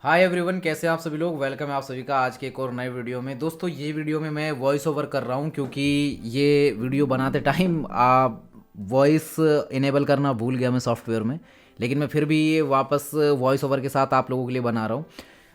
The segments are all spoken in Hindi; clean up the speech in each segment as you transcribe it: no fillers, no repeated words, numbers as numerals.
हाय एवरीवन, कैसे हैं आप सभी लोग। वेलकम है आप सभी का आज के एक और नए वीडियो में। दोस्तों, ये वीडियो में मैं वॉइस ओवर कर रहा हूँ क्योंकि ये वीडियो बनाते टाइम आप वॉइस इनेबल करना भूल गया मैं सॉफ्टवेयर में। लेकिन मैं फिर भी ये वापस वॉइस ओवर के साथ आप लोगों के लिए बना रहा हूँ।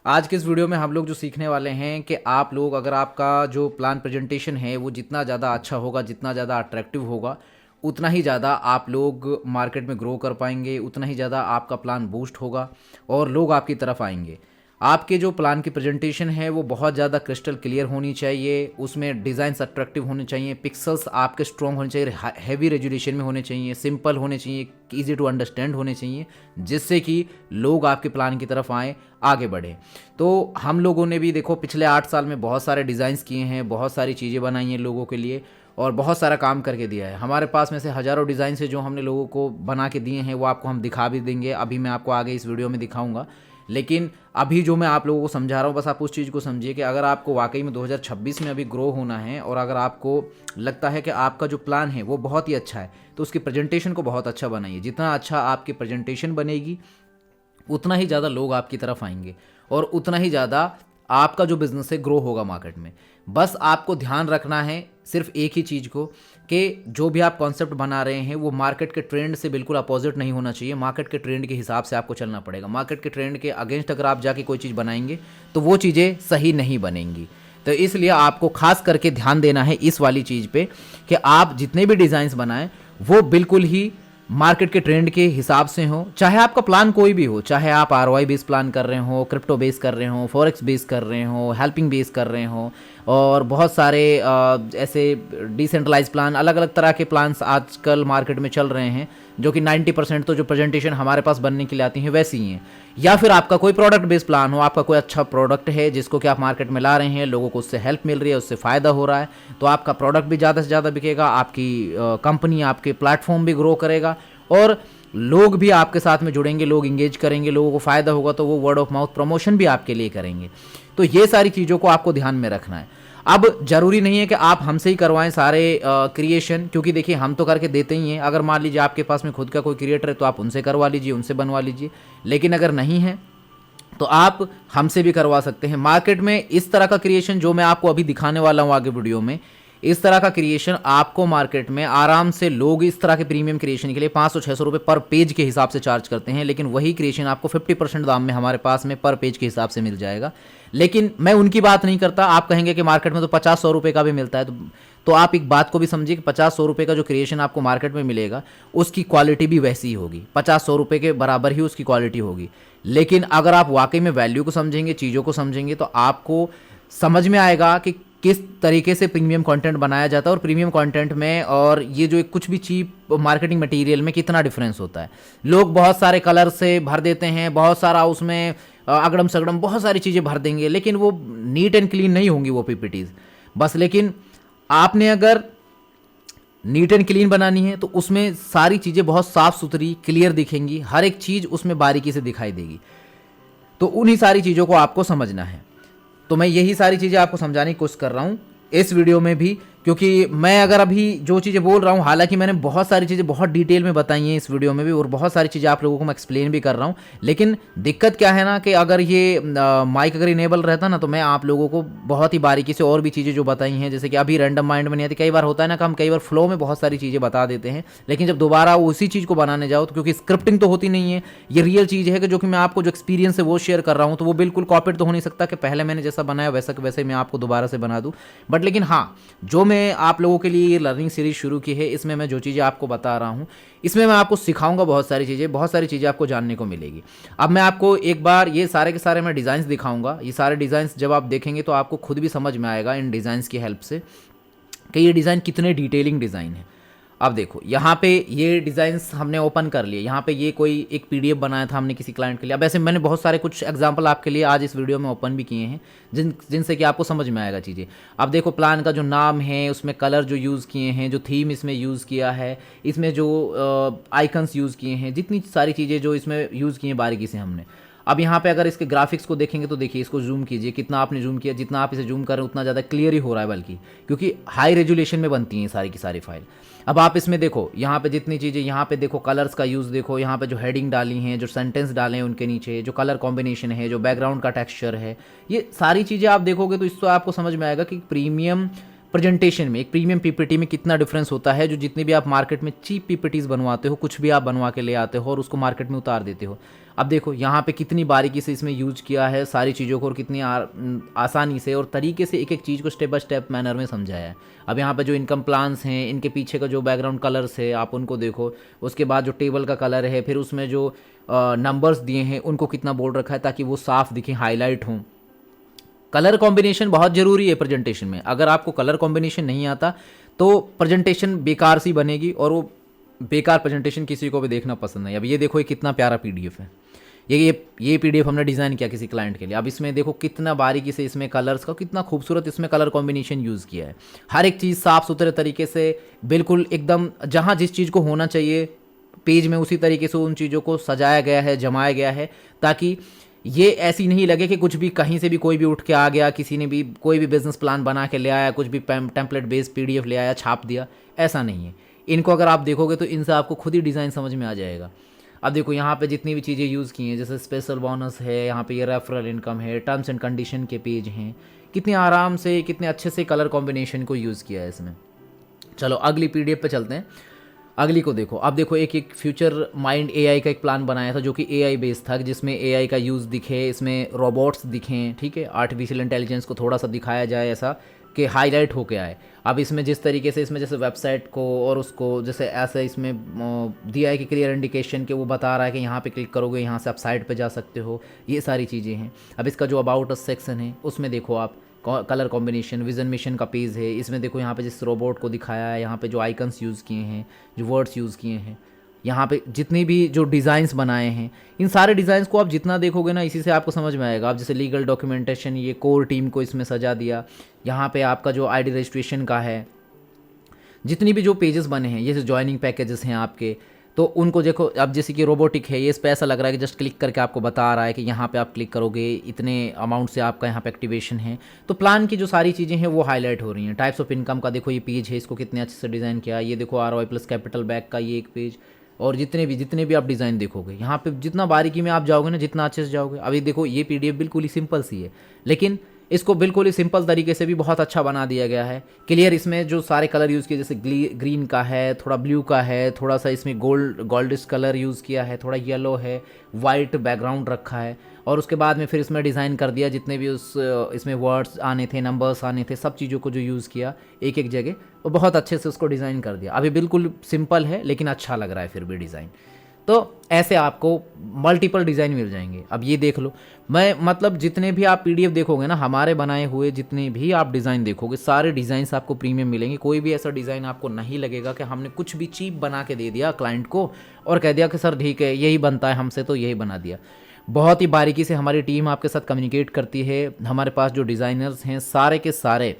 आज के इस वीडियो में हम लोग जो सीखने वाले हैं कि आप लोग अगर आपका जो प्लान प्रेजेंटेशन है वो जितना ज़्यादा अच्छा होगा, जितना ज़्यादा अट्रैक्टिव होगा, उतना ही ज़्यादा आप लोग मार्केट में ग्रो कर पाएंगे, उतना ही ज़्यादा आपका प्लान बूस्ट होगा और लोग आपकी तरफ आएंगे। आपके जो प्लान की प्रेजेंटेशन है वो बहुत ज़्यादा क्रिस्टल क्लियर होनी चाहिए, उसमें डिज़ाइंस अट्रैक्टिव होने चाहिए, पिक्सल्स आपके स्ट्रॉन्ग होने चाहिए, हैवी रेजोल्यूशन में होने चाहिए, सिंपल होने चाहिए, ईजी टू अंडरस्टैंड होने चाहिए, जिससे कि लोग आपके प्लान की तरफ आएँ, आगे बढ़ें। तो हम लोगों ने भी देखो पिछले 8 साल में बहुत सारे डिज़ाइंस किए हैं, बहुत सारी चीज़ें बनाई हैं लोगों के लिए और बहुत सारा काम करके दिया है। हमारे पास में से हज़ारों डिज़ाइन से जो हमने लोगों को बना के दिए हैं वो आपको हम दिखा भी देंगे। अभी मैं आपको आगे इस वीडियो में दिखाऊंगा। लेकिन अभी जो मैं आप लोगों को समझा रहा हूँ, बस आप उस चीज़ को समझिए कि अगर आपको वाकई में 2026 में अभी ग्रो होना है और अगर आपको लगता है कि आपका जो प्लान है वो बहुत ही अच्छा है, तो उसकी प्रेजेंटेशन को बहुत अच्छा बनाइए। जितना अच्छा आपकी प्रेजेंटेशन बनेगी उतना ही ज़्यादा लोग आपकी तरफ आएंगे और उतना ही ज़्यादा आपका जो बिज़नेस है ग्रो होगा मार्केट में। बस आपको ध्यान रखना है सिर्फ एक ही चीज़ को कि जो भी आप कॉन्सेप्ट बना रहे हैं वो मार्केट के ट्रेंड से बिल्कुल अपोजिट नहीं होना चाहिए। मार्केट के ट्रेंड के हिसाब से आपको चलना पड़ेगा। मार्केट के ट्रेंड के अगेंस्ट अगर आप जाके कोई चीज़ बनाएंगे तो वो चीज़ें सही नहीं बनेंगी। तो इसलिए आपको खास करके ध्यान देना है इस वाली चीज़ पे कि आप जितने भी डिज़ाइंस बनाएं वो बिल्कुल ही मार्केट के ट्रेंड के हिसाब से हो। चाहे आपका प्लान कोई भी हो, चाहे आप आरओआई बेस प्लान कर रहे हो, क्रिप्टो बेस कर रहे हो, फॉरेक्स बेस कर रहे हो, हेल्पिंग बेस कर रहे हो और बहुत सारे ऐसे डिसेंट्रलाइज प्लान, अलग अलग तरह के प्लान्स आजकल मार्केट में चल रहे हैं जो कि 90% तो जो प्रेजेंटेशन हमारे पास बनने के लिए आती हैं वैसी ही हैं। या फिर आपका कोई प्रोडक्ट बेस्ड प्लान हो, आपका कोई अच्छा प्रोडक्ट है जिसको कि आप मार्केट में ला रहे हैं, लोगों को उससे हेल्प मिल रही है, उससे फ़ायदा हो रहा है, तो आपका प्रोडक्ट भी ज़्यादा से ज़्यादा बिकेगा, आपकी कंपनी, आपके प्लेटफॉर्म भी ग्रो करेगा और लोग भी आपके साथ में जुड़ेंगे, लोग इंगेज करेंगे, लोगों को फ़ायदा होगा तो वो वर्ड ऑफ माउथ प्रमोशन भी आपके लिए करेंगे। तो ये सारी चीज़ों को आपको ध्यान में रखना है। अब जरूरी नहीं है कि आप हमसे ही करवाएं सारे क्रिएशन, क्योंकि देखिए हम तो करके देते ही हैं। अगर मान लीजिए आपके पास में खुद का कोई क्रिएटर है तो आप उनसे करवा लीजिए, उनसे बनवा लीजिए। लेकिन अगर नहीं है तो आप हमसे भी करवा सकते हैं। मार्केट में इस तरह का क्रिएशन जो मैं आपको अभी दिखाने वाला हूं आगे वीडियो में, इस तरह का क्रिएशन आपको मार्केट में आराम से लोग इस तरह के प्रीमियम क्रिएशन के लिए 500-600 रुपये पर पेज के हिसाब से चार्ज करते हैं। लेकिन वही क्रिएशन आपको 50% दाम में हमारे पास में पर पेज के हिसाब से मिल जाएगा। लेकिन मैं उनकी बात नहीं करता। आप कहेंगे कि मार्केट में तो 50-100 रुपये का भी मिलता है, तो आप एक बात को भी समझिए कि 50-100 रुपये का जो क्रिएशन आपको मार्केट में मिलेगा उसकी क्वालिटी भी वैसी ही होगी, 50-100 रुपये के बराबर ही उसकी क्वालिटी होगी। लेकिन अगर आप वाकई में वैल्यू को समझेंगे, चीज़ों को समझेंगे, तो आपको समझ में आएगा कि किस तरीके से प्रीमियम कंटेंट बनाया जाता है और प्रीमियम कंटेंट में और ये जो कुछ भी चीप मार्केटिंग मटेरियल में कितना डिफरेंस होता है। लोग बहुत सारे कलर से भर देते हैं, बहुत सारा उसमें अगड़म सगड़म बहुत सारी चीज़ें भर देंगे, लेकिन वो नीट एंड क्लीन नहीं होंगी वो पीपीटीज बस। लेकिन आपने अगर नीट एंड क्लीन बनानी है तो उसमें सारी चीज़ें बहुत साफ़ सुथरी क्लियर दिखेंगी, हर एक चीज़ उसमें बारीकी से दिखाई देगी। तो उन्हीं सारी चीज़ों को आपको समझना है। तो मैं यही सारी चीज़ें आपको समझाने की कोशिश कर रहा हूँ इस वीडियो में भी, क्योंकि मैं अगर अभी जो चीज़ें बोल रहा हूँ, हालांकि मैंने बहुत सारी चीज़ें बहुत डिटेल में बताई हैं इस वीडियो में भी और बहुत सारी चीज़ें आप लोगों को मैं एक्सप्लेन भी कर रहा हूँ। लेकिन दिक्कत क्या है ना कि अगर ये माइक अगर इनेबल रहता ना तो मैं आप लोगों को बहुत ही बारीकी से और भी चीज़ें जो बताई हैं, जैसे कि अभी रैंडम माइंड में नहीं आती। कई बार होता है ना कि हम कई बार फ्लो में बहुत सारी चीज़ें बता देते हैं, लेकिन जब दोबारा उसी चीज़ को बनाने जाओ तो क्योंकि स्क्रिप्टिंग तो होती नहीं है, ये रियल चीज़ है कि जो कि मैं आपको जो एक्सपीरियंस है वो शेयर कर रहा हूँ, तो वो बिल्कुल कॉपीड तो हो नहीं सकता कि पहले मैंने जैसा बनाया वैसा कि वैसे मैं आपको दोबारा से बना दूँ। बट लेकिन हाँ, जो मैं आप लोगों के लिए ये लर्निंग सीरीज शुरू की है, इसमें मैं जो चीज़ें आपको बता रहा हूँ, इसमें मैं आपको सिखाऊंगा बहुत सारी चीज़ें आपको जानने को मिलेगी। अब मैं आपको एक बार ये सारे के सारे मैं डिज़ाइंस दिखाऊंगा। ये सारे डिज़ाइंस जब आप देखेंगे तो आपको खुद भी समझ में आएगा इन डिज़ाइंस की हेल्प से कि ये डिज़ाइन कितने डिटेलिंग डिज़ाइन है। अब देखो यहाँ पे ये डिज़ाइंस हमने ओपन कर लिए। यहाँ पे ये कोई एक पीडीएफ बनाया था हमने किसी क्लाइंट के लिए। अब ऐसे मैंने बहुत सारे कुछ एग्जांपल आपके लिए आज इस वीडियो में ओपन भी किए हैं जिनसे कि आपको समझ में आएगा चीज़ें। अब देखो प्लान का जो नाम है, उसमें कलर जो यूज़ किए हैं, जो थीम इसमें यूज़ किया है, इसमें जो आइकन्स यूज़ किए हैं, जितनी सारी चीज़ें जो इसमें यूज़ की हैं बारीकी से हमने। अब यहाँ पे अगर इसके ग्राफिक्स को देखेंगे तो देखिए, इसको जूम कीजिए, कितना आपने जूम किया, जितना आप इसे जूम कर रहे हैं उतना ज़्यादा क्लियर ही हो रहा है, बल्कि क्योंकि हाई रेजोल्यूशन में बनती हैं सारी की सारी फाइल। अब आप इसमें देखो, यहाँ पे जितनी चीज़ें, यहाँ पे देखो कलर्स का यूज़ देखो, यहाँ पे जो हेडिंग डाली हैं, जो सेंटेंस डाले हैं उनके नीचे, जो कलर कॉम्बिनेशन है, जो बैकग्राउंड का टेक्सचर है, ये सारी चीज़ें आप देखोगे तो इससे आपको समझ में आएगा कि प्रीमियम प्रेजेंटेशन में, एक प्रीमियम पीपीटी में कितना डिफरेंस होता है। जो जितनी भी आप मार्केट में चीप पीपीटीज बनवाते हो, कुछ भी आप बनवा के ले आते हो और उसको मार्केट में उतार देते हो। अब देखो यहाँ पे कितनी बारीकी से इसमें यूज किया है सारी चीज़ों को, और कितनी आसानी से और तरीके से एक एक चीज़ को स्टेप बाय स्टेप मैनर में समझाया है। अब यहाँ पे जो इनकम प्लान्स हैं, इनके पीछे का जो बैकग्राउंड कलर्स है आप उनको देखो, उसके बाद जो टेबल का कलर है, फिर उसमें जो नंबर्स दिए हैं उनको कितना बोल्ड रखा है ताकि वो साफ दिखें, हाईलाइट हों। कलर कॉम्बिनेशन बहुत ज़रूरी है प्रेजेंटेशन में। अगर आपको कलर कॉम्बिनेशन नहीं आता तो प्रेजेंटेशन बेकार सी बनेगी, और वो बेकार प्रेजेंटेशन किसी को भी देखना पसंद नहीं। अब ये देखो, ये कितना प्यारा पीडीएफ है, ये पीडीएफ हमने डिज़ाइन किया किसी क्लाइंट के लिए। अब इसमें देखो कितना बारीकी से इसमें कलर्स का कितना खूबसूरत इसमें कलर कॉम्बिनेशन यूज़ किया है। हर एक चीज़ साफ़ सुथरे तरीके से, बिल्कुल एकदम जहाँ जिस चीज़ को होना चाहिए पेज में उसी तरीके से उन चीज़ों को सजाया गया है, जमाया गया है, ताकि ये ऐसी नहीं लगे कि कुछ भी कहीं से भी कोई भी उठ के आ गया, किसी ने भी कोई भी बिजनेस प्लान बना के ले आया, कुछ भी टेम्पलेट बेस्ड पीडीएफ ले आया, छाप दिया। ऐसा नहीं है। इनको अगर आप देखोगे तो इनसे आपको खुद ही डिज़ाइन समझ में आ जाएगा। अब देखो यहाँ पे जितनी भी चीज़ें यूज़ की हैं, जैसे स्पेशल बोनस है, यहाँ पे ये रेफरल इनकम है, टर्म्स एंड कंडीशन के पेज हैं, कितने आराम से, कितने अच्छे से कलर कॉम्बिनेशन को यूज़ किया है इसमें। चलो अगली पीडीएफ पे चलते हैं। अगली को देखो। अब देखो एक फ्यूचर माइंड एआई का एक प्लान बनाया था जो कि एआई बेस्ड था, जिसमें एआई का यूज़ दिखे, इसमें रोबोट्स दिखें, ठीक है, आर्टिफिशियल इंटेलिजेंस को थोड़ा सा दिखाया जाए ऐसा कि हाईलाइट होके आए। अब इसमें जिस तरीके से इसमें जैसे वेबसाइट को और उसको जैसे ऐसे इसमें दिया है कि क्लियर इंडिकेशन के वो बता रहा है कि यहाँ पे क्लिक करोगे यहाँ से आप साइट पे जा सकते हो, ये सारी चीज़ें हैं। अब इसका जो अबाउट अस सेक्शन है उसमें देखो आप कलर कॉम्बिनेशन, विजन मिशन का पेज है, इसमें देखो यहाँ पे जिस रोबोट को दिखाया है, यहाँ पे जो आइकन्स यूज़ किए हैं, जो वर्ड्स यूज़ किए हैं, यहाँ पे जितनी भी जो डिज़ाइंस बनाए हैं, इन सारे डिज़ाइंस को आप जितना देखोगे ना इसी से आपको समझ में आएगा। आप जैसे लीगल डॉक्यूमेंटेशन, ये कोर टीम को इसमें सजा दिया, यहाँ पे आपका जो आईडी रजिस्ट्रेशन का है, जितनी भी जो पेजेस बने हैं, ये जो ज्वाइनिंग पैकेजेस हैं आपके, तो उनको देखो। अब जैसे कि रोबोटिक है, ये इस पर ऐसा लग रहा है कि जस्ट क्लिक करके आपको बता रहा है कि यहाँ पे आप क्लिक करोगे इतने अमाउंट से आपका यहाँ पे एक्टिवेशन है। तो प्लान की जो सारी चीज़ें हैं वो हाईलाइट हो रही हैं। टाइप्स ऑफ इनकम का देखो ये पेज है, इसको कितने अच्छे से डिज़ाइन किया। ये देखो ROI प्लस कैपिटल बैक का ये एक पेज, और जितने भी आप डिज़ाइन देखोगे यहाँ पे, जितना बारीकी में आप जाओगे ना, जितना अच्छे से जाओगे। अभी देखो ये पीडीएफ बिल्कुल ही सिंपल सी है, लेकिन इसको बिल्कुल ही सिंपल तरीके से भी बहुत अच्छा बना दिया गया है। क्लियर इसमें जो सारे कलर यूज़ किए, जैसे ग्रीन का है, थोड़ा ब्लू का है, थोड़ा सा इसमें गोल्डिश कलर यूज़ किया है, थोड़ा येलो है, वाइट बैकग्राउंड रखा है, और उसके बाद में फिर इसमें डिज़ाइन कर दिया जितने भी इसमें वर्ड्स आने थे, नंबर्स आने थे, सब चीज़ों को जो यूज़ किया एक एक जगह, वो बहुत अच्छे से उसको डिज़ाइन कर दिया। अभी बिल्कुल सिंपल है लेकिन अच्छा लग रहा है फिर भी डिज़ाइन। तो ऐसे आपको मल्टीपल डिज़ाइन मिल जाएंगे। अब ये देख लो, मैं मतलब जितने भी आप पीडीएफ देखोगे ना, हमारे बनाए हुए जितने भी आप डिज़ाइन देखोगे, सारे डिज़ाइंस आपको प्रीमियम मिलेंगे। कोई भी ऐसा डिज़ाइन आपको नहीं लगेगा कि हमने कुछ भी चीप बना के दे दिया क्लाइंट को और कह दिया कि सर ठीक है यही बनता है हमसे तो यही बना दिया। बहुत ही बारीकी से हमारी टीम आपके साथ कम्युनिकेट करती है। हमारे पास जो डिज़ाइनर्स हैं सारे के सारे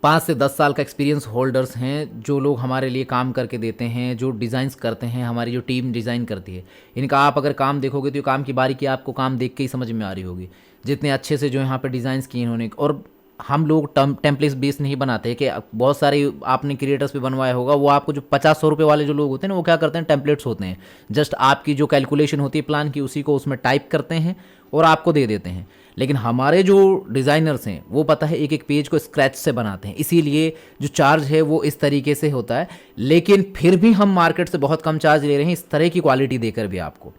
5 से 10 साल का एक्सपीरियंस होल्डर्स हैं, जो लोग हमारे लिए काम करके देते हैं, जो डिज़ाइंस करते हैं, हमारी जो टीम डिज़ाइन करती है। इनका आप अगर काम देखोगे तो ये काम की बारीकी आपको काम देख के ही समझ में आ रही होगी, जितने अच्छे से जो यहाँ पे डिज़ाइंस किए इन्होंने। और हम लोग टेम्पलेट्स बेस नहीं बनाते कि बहुत सारे आपने क्रिएटर्स पे बनवाया होगा, वो आपको जो 50-100 रुपये वाले जो लोग होते हैं ना, वो क्या करते हैं, टेम्पलेट्स होते हैं, जस्ट आपकी जो कैलकुलेशन होती है प्लान की उसी को उसमें टाइप करते हैं और आपको दे देते हैं। लेकिन हमारे जो डिज़ाइनर्स हैं वो पता है एक एक पेज को स्क्रैच से बनाते हैं, इसीलिए जो चार्ज है वो इस तरीके से होता है। लेकिन फिर भी हम मार्केट से बहुत कम चार्ज ले रहे हैं इस तरह की क्वालिटी देकर भी आपको,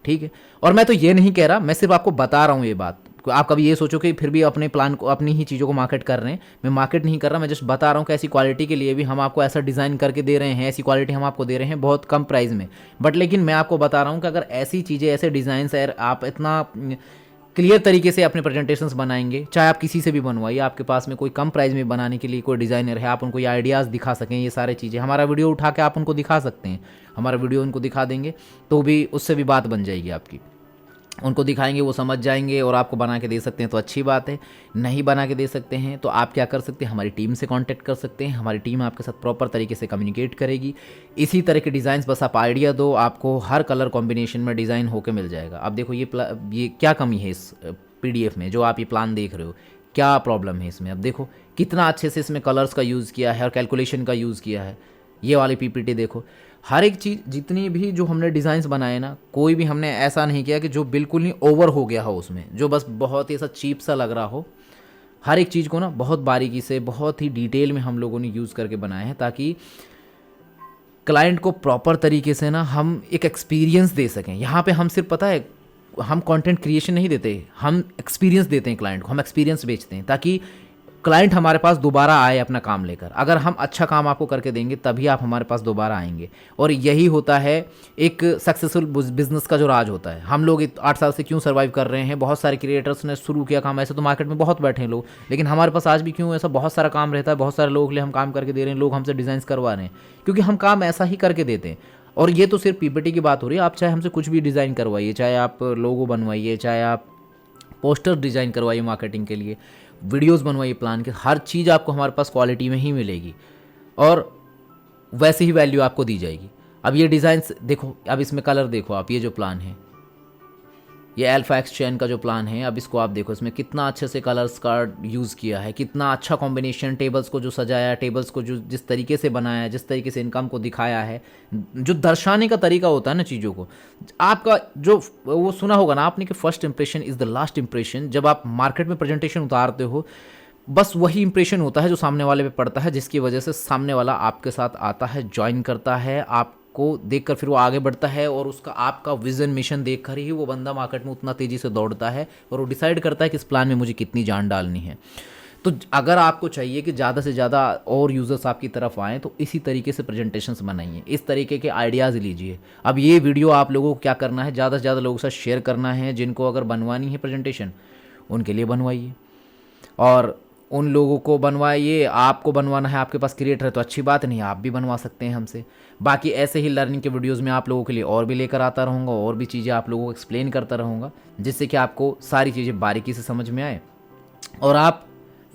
ठीक है। और मैं तो ये नहीं कह रहा, मैं सिर्फ आपको बता रहा हूँ ये बात। आप कभी ये सोचो कि फिर भी अपने प्लान को, अपनी ही चीज़ों को मार्केट कर रहे हैं। मैं मार्केट नहीं कर रहा, मैं जस्ट बता रहा हूँ कि ऐसी क्वालिटी के लिए भी हम आपको ऐसा डिज़ाइन करके दे रहे हैं, ऐसी क्वालिटी हम आपको दे रहे हैं बहुत कम प्राइस में। बट लेकिन मैं आपको बता रहा हूँ कि अगर ऐसी चीज़ें, ऐसे डिज़ाइन आप इतना क्लियर तरीके से अपने प्रेजेंटेशंस बनाएंगे, चाहे आप किसी से भी बनवाइए, आपके पास में कोई कम प्राइस में बनाने के लिए कोई डिज़ाइनर है, आप उनको ये आइडियाज़ दिखा सकें, ये सारी चीज़ें हमारा वीडियो उठा के आप उनको दिखा सकते हैं, हमारा वीडियो उनको दिखा देंगे तो भी उससे भी बात बन जाएगी आपकी। उनको दिखाएंगे, वो समझ जाएंगे और आपको बना के दे सकते हैं तो अच्छी बात है। नहीं बना के दे सकते हैं तो आप क्या कर सकते हैं, हमारी टीम से कांटेक्ट कर सकते हैं। हमारी टीम आपके साथ प्रॉपर तरीके से कम्युनिकेट करेगी। इसी तरह के डिज़ाइंस बस आप आइडिया दो, आपको हर कलर कॉम्बिनेशन में डिज़ाइन होकर मिल जाएगा। अब देखो ये क्या कमी है इस PDF में, जो आप ये प्लान देख रहे हो, क्या प्रॉब्लम है इसमें। अब देखो कितना अच्छे से इसमें कलर्स का यूज़ किया है और कैलकुलेशन का यूज़ किया है। ये वाली PPT देखो, हर एक चीज़ जितनी भी जो हमने डिज़ाइंस बनाए ना, कोई भी हमने ऐसा नहीं किया कि जो बिल्कुल ही ओवर हो गया हो उसमें, जो बस बहुत ही ऐसा चीप सा लग रहा हो। हर एक चीज़ को ना बहुत बारीकी से, बहुत ही डिटेल में हम लोगों ने यूज़ करके बनाए हैं, ताकि क्लाइंट को प्रॉपर तरीके से ना हम एक एक्सपीरियंस दे सकें। यहाँ पे हम सिर्फ, पता है, हम कंटेंट क्रिएशन नहीं देते, हम एक्सपीरियंस देते हैं क्लाइंट को, हम एक्सपीरियंस बेचते हैं, ताकि क्लाइंट हमारे पास दोबारा आए अपना काम लेकर। अगर हम अच्छा काम आपको करके देंगे तभी आप हमारे पास दोबारा आएंगे। और यही होता है एक सक्सेसफुल बिजनेस का जो राज होता है। हम लोग 8 साल से क्यों सर्वाइव कर रहे हैं, बहुत सारे क्रिएटर्स ने शुरू किया काम, ऐसे तो मार्केट में बहुत बैठे हैं लोग, लेकिन हमारे पास आज भी क्यों ऐसा बहुत सारा काम रहता है, बहुत सारे लोगों के लिए हम काम करके दे रहे हैं, लोग हमसे डिज़ाइन करवा रहे हैं, क्योंकि हम काम ऐसा ही करके देते हैं। और ये तो सिर्फ PPT की बात हो रही है, आप चाहे हमसे कुछ भी डिज़ाइन करवाइए, चाहे आप लोगो बनवाइए, चाहे आप पोस्टर डिज़ाइन करवाइए मार्केटिंग के लिए, वीडियोस बनवाइए प्लान के, हर चीज़ आपको हमारे पास क्वालिटी में ही मिलेगी और वैसे ही वैल्यू आपको दी जाएगी। अब ये डिज़ाइंस देखो, अब इसमें कलर देखो आप, ये जो प्लान है, ये अल्फा एक्स चैन का जो प्लान है, अब इसको आप देखो, इसमें कितना अच्छे से कलर्स का यूज़ किया है, कितना अच्छा कॉम्बिनेशन, टेबल्स को जो सजाया, टेबल्स को जो जिस तरीके से बनाया है, जिस तरीके से इनकम को दिखाया है, जो दर्शाने का तरीका होता है ना चीज़ों को, आपका जो वो सुना होगा ना आपने कि first impression is the last impression. जब आप मार्केट में प्रेजेंटेशन उतारते हो, बस वही इंप्रेशन होता है जो सामने वाले पे पड़ता है, जिसकी वजह से सामने वाला आपके साथ आता है, ज्वाइन करता है, आपको देखकर फिर वो आगे बढ़ता है, और उसका आपका विजन मिशन देखकर ही वो बंदा मार्केट में उतना तेज़ी से दौड़ता है और वो डिसाइड करता है कि इस प्लान में मुझे कितनी जान डालनी है। तो अगर आपको चाहिए कि ज़्यादा से ज़्यादा और यूज़र्स आपकी तरफ आएँ, तो इसी तरीके से प्रेजेंटेशंस बनाइए, इस तरीके के आइडियाज़ लीजिए। अब ये वीडियो आप लोगों को क्या करना है, ज़्यादा से ज़्यादा लोगों के साथ शेयर करना है। जिनको अगर बनवानी है प्रेजेंटेशन, उनके लिए बनवाइए, और उन लोगों को बनवाइए। आपको बनवाना है, आपके पास क्रिएटर है तो अच्छी बात नहीं, आप भी बनवा सकते हैं हमसे। बाकी ऐसे ही लर्निंग के वीडियोस में आप लोगों के लिए और भी लेकर आता रहूँगा, और भी चीज़ें आप लोगों को एक्सप्लेन करता रहूँगा, जिससे कि आपको सारी चीज़ें बारीकी से समझ में आए और आप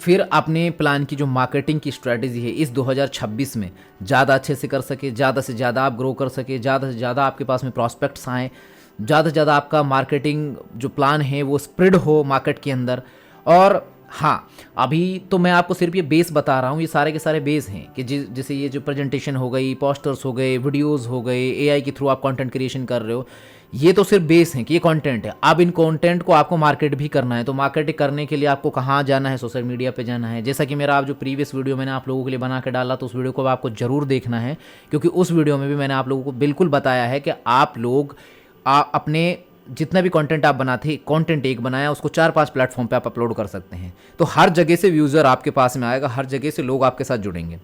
फिर अपने प्लान की जो मार्केटिंग की स्ट्रैटेजी है इस 2026 में ज़्यादा अच्छे से कर सके, ज़्यादा से ज़्यादा आप ग्रो कर सके, ज़्यादा से ज़्यादा आपके पास में प्रॉस्पेक्ट्स आएँ, ज़्यादा से ज़्यादा आपका मार्केटिंग जो प्लान है वो स्प्रेड हो मार्केट के अंदर। और हाँ, अभी तो मैं आपको सिर्फ ये बेस बता रहा हूँ, ये सारे के सारे बेस हैं कि जैसे ये जो प्रेजेंटेशन हो गई, पोस्टर्स हो गए, वीडियोस हो गए, AI के थ्रू आप कंटेंट क्रिएशन कर रहे हो, ये तो सिर्फ बेस है कि ये कंटेंट है। अब इन कंटेंट को आपको मार्केट भी करना है, तो मार्केटिंग करने के लिए आपको कहाँ जाना है, सोशल मीडिया पे जाना है। जैसा कि मेरा आप जो प्रीवियस वीडियो मैंने आप लोगों के लिए बना के डाला, तो उस वीडियो को आपको ज़रूर देखना है, क्योंकि उस वीडियो में भी मैंने आप लोगों को बिल्कुल बताया है कि आप लोग अपने जितना भी कंटेंट आप बनाते, कंटेंट एक बनाया, उसको 4-5 प्लेटफॉर्म पे आप अपलोड कर सकते हैं, तो हर जगह से यूज़र आपके पास में आएगा, हर जगह से लोग आपके साथ जुड़ेंगे।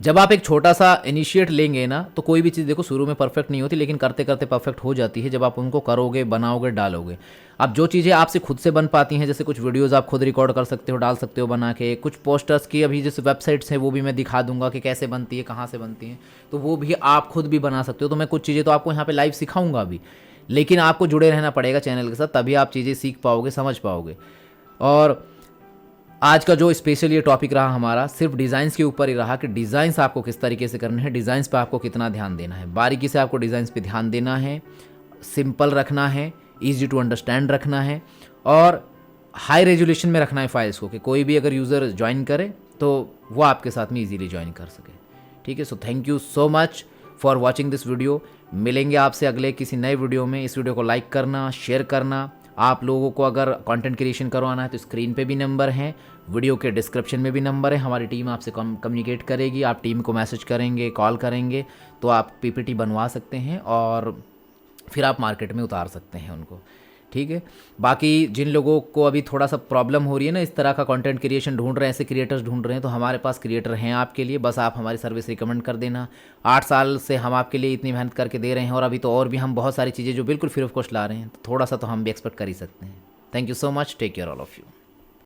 जब आप एक छोटा सा इनिशिएट लेंगे ना, तो कोई भी चीज़ देखो शुरू में परफेक्ट नहीं होती, लेकिन करते करते परफेक्ट हो जाती है जब आप उनको करोगे, बनाओगे, डालोगे। अब जो चीज़ें आपसे खुद से बन पाती हैं, जैसे कुछ वीडियोस आप खुद रिकॉर्ड कर सकते हो, डाल सकते हो बना के, कुछ पोस्टर्स की अभी जैसे वेबसाइट्स हैं वो भी मैं दिखा दूंगा कि कैसे बनती है, कहाँ से बनती हैं, तो वो भी आप खुद भी बना सकते हो। तो मैं कुछ चीज़ें तो आपको यहाँ पर लाइव सिखाऊंगा अभी, लेकिन आपको जुड़े रहना पड़ेगा चैनल के साथ, तभी आप चीज़ें सीख पाओगे, समझ पाओगे। और आज का जो स्पेशल ये टॉपिक रहा हमारा, सिर्फ डिज़ाइंस के ऊपर ही रहा कि डिज़ाइंस आपको किस तरीके से करने हैं, डिज़ाइंस पे आपको कितना ध्यान देना है, बारीकी से आपको डिज़ाइंस पे ध्यान देना है, सिंपल रखना है, ईजी टू अंडरस्टैंड रखना है, और हाई रेजोल्यूशन में रखना है फाइल्स को, कि कोई भी अगर यूज़र ज्वाइन करे तो वो आपके साथ में ईजीली ज्वाइन कर सके। ठीक है, so thank you so much for watching this video. मिलेंगे आपसे अगले किसी नए वीडियो में। इस वीडियो को लाइक करना, शेयर करना। आप लोगों को अगर कंटेंट क्रिएशन करवाना है तो स्क्रीन पे भी नंबर है, वीडियो के डिस्क्रिप्शन में भी नंबर है। हमारी टीम आपसे कम्युनिकेट करेगी, आप टीम को मैसेज करेंगे, कॉल करेंगे, तो आप PPT बनवा सकते हैं और फिर आप मार्केट में उतार सकते हैं उनको। ठीक है, बाकी जिन लोगों को अभी थोड़ा सा प्रॉब्लम हो रही है ना, इस तरह का कंटेंट क्रिएशन ढूंढ रहे हैं, ऐसे क्रिएटर्स ढूंढ रहे हैं, तो हमारे पास क्रिएटर हैं आपके लिए, बस आप हमारी सर्विस रिकमेंड कर देना। 8 साल से हम आपके लिए इतनी मेहनत करके दे रहे हैं, और अभी तो और भी हम बहुत सारी चीज़ें जो बिल्कुल फ्री ऑफ कॉस्ट ला रहे हैं, तो थोड़ा सा तो हम भी एक्सपेक्ट कर ही सकते हैं। Thank you so much, take care all of you.